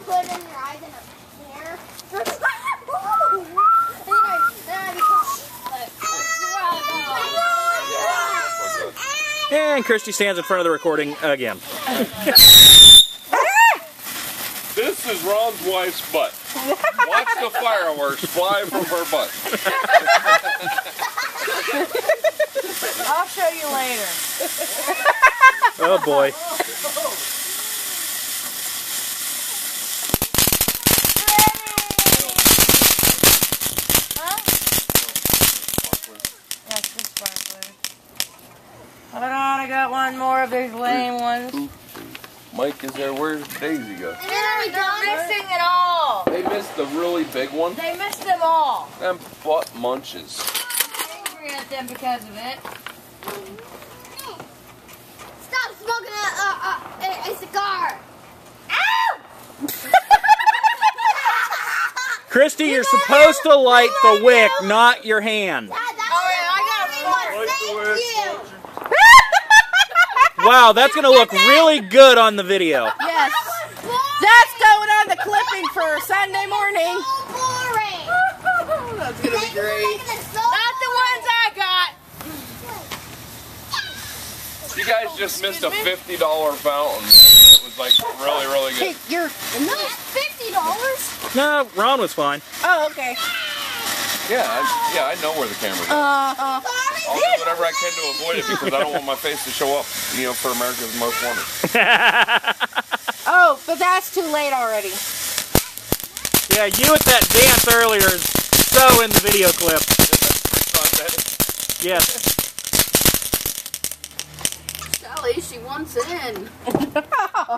put in your eyes in a mirror. And Christy stands in front of the recording again. This is Ron's wife's butt. Watch the fireworks fly from her butt. I'll show you later. Oh boy. Hold on, I got one more of these lame ones. Mike is there. Where's Daisy go? They're missing it all. They missed the really big one. They missed them all. Them butt munches. I'm angry at them because of it. Stop smoking a cigar. Ow! Christy, you're supposed to light the wick, not your hand. Wow, that's going to look really good on the video. Yes. That's going on the clipping for Sunday morning. That's going to be great. Not the ones I got. You guys just missed a $50 fountain. It was like really, really good. Hey, you're $50? No, Ron was fine. Oh, okay. Yeah, I know where the camera is. I'll do whatever I can to avoid it because I don't want my face to show up, for America's Most Wanted. Oh, but that's too late already. Yeah, you at that dance earlier is so in the video clip. Yes. Sally, she wants in. Ta-da!